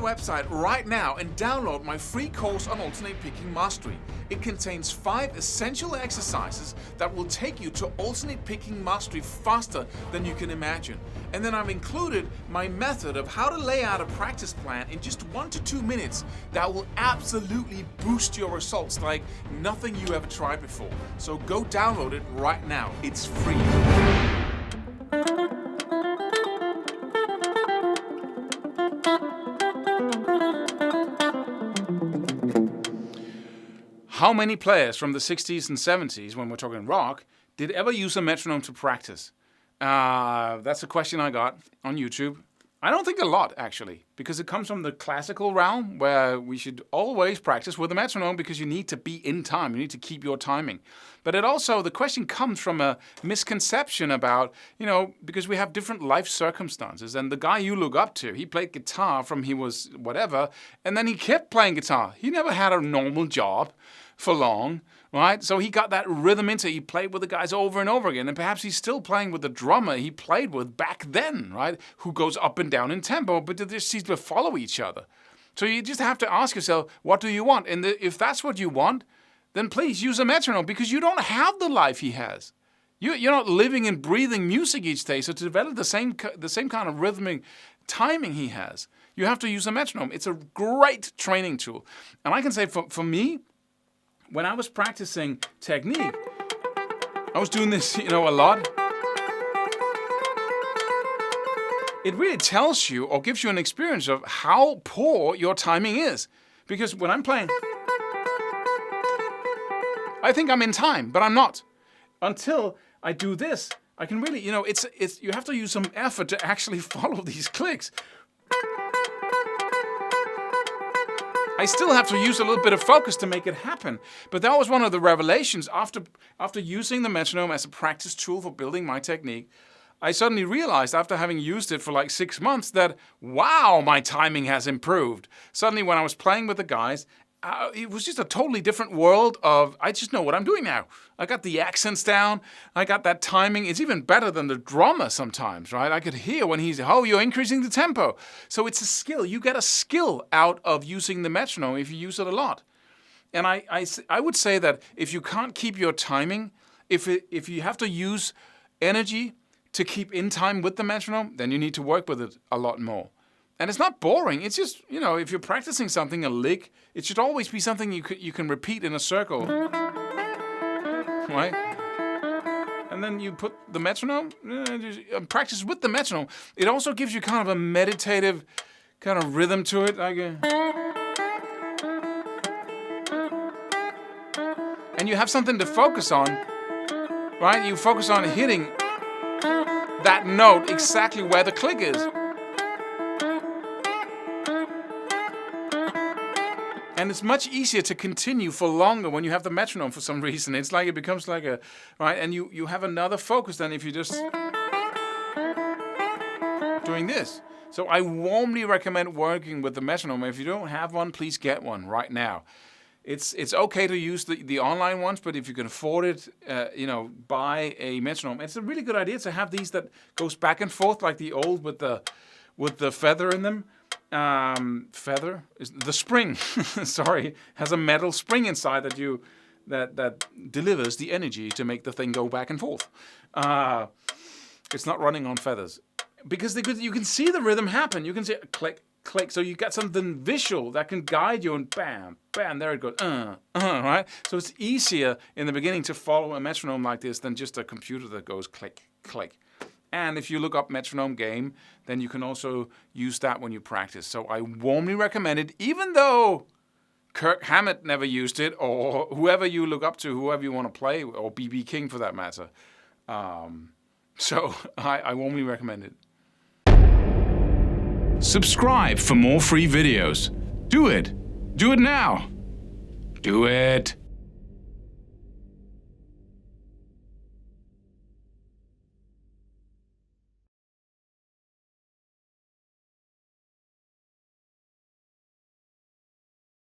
website right now and download my free course on alternate picking mastery. It contains 5 essential exercises that will take you to alternate picking mastery faster than you can imagine. And then I've included my method of how to lay out a practice plan in just 1 to 2 minutes that will absolutely boost your results like nothing you ever tried before. So go download it right now. It's free. How many players from the 60s and 70s, when we're talking rock, did ever use a metronome to practice? That's a question I got on YouTube. I don't think a lot, actually, because it comes from the classical realm where we should always practice with a metronome because you need to be in time. You need to keep your timing. But it also, the question comes from a misconception about, because we have different life circumstances. And the guy you look up to, he played guitar from he was whatever, and then he kept playing guitar. He never had a normal job for long, right? So he got that rhythm into it. He played with the guys over and over again. And perhaps he's still playing with the drummer he played with back then, right? Who goes up and down in tempo, but they just seem to follow each other. So you just have to ask yourself, what do you want? And if that's what you want, then please use a metronome because you don't have the life he has. You're not living and breathing music each day. So to develop the same kind of rhythmic timing he has, you have to use a metronome. It's a great training tool. And I can say for me, when I was practicing technique, I was doing this, a lot. It really tells you or gives you an experience of how poor your timing is. Because when I'm playing, I think I'm in time, but I'm not. Until I do this, I can really, it's you have to use some effort to actually follow these clicks. I still have to use a little bit of focus to make it happen. But that was one of the revelations after using the metronome as a practice tool for building my technique. I suddenly realized after having used it for like 6 months that, wow, my timing has improved. Suddenly when I was playing with the guys, it was just a totally different world of, I just know what I'm doing now. I got the accents down. I got that timing. It's even better than the drummer sometimes, right? I could hear when he's, you're increasing the tempo. So it's a skill. You get a skill out of using the metronome if you use it a lot. And I would say that if you can't keep your timing, if you have to use energy to keep in time with the metronome, then you need to work with it a lot more. And it's not boring. It's just, if you're practicing something, a lick, it should always be something you can repeat in a circle, right? And then you put the metronome, practice with the metronome. It also gives you kind of a meditative kind of rhythm to it. And you have something to focus on, right? You focus on hitting that note exactly where the click is. And it's much easier to continue for longer when you have the metronome for some reason. It's like it becomes like right? And you have another focus than if you just doing this. So I warmly recommend working with the metronome. If you don't have one, please get one right now. It's okay to use the online ones, but if you can afford it, buy a metronome. It's a really good idea to have these that goes back and forth like the old with the feather in them. Feather is the spring. Sorry, has a metal spring inside that delivers the energy to make the thing go back and forth. It's not running on feathers because you can see the rhythm happen. You can see click, click. So you got something visual that can guide you, and bam, bam, there it goes. Right. So it's easier in the beginning to follow a metronome like this than just a computer that goes click, click. And if you look up metronome game, then you can also use that when you practice. So I warmly recommend it, even though Kirk Hammett never used it, or whoever you look up to, whoever you want to play, or B.B. King for that matter. So I warmly recommend it. Subscribe for more free videos. Do it. Do it now. Do it.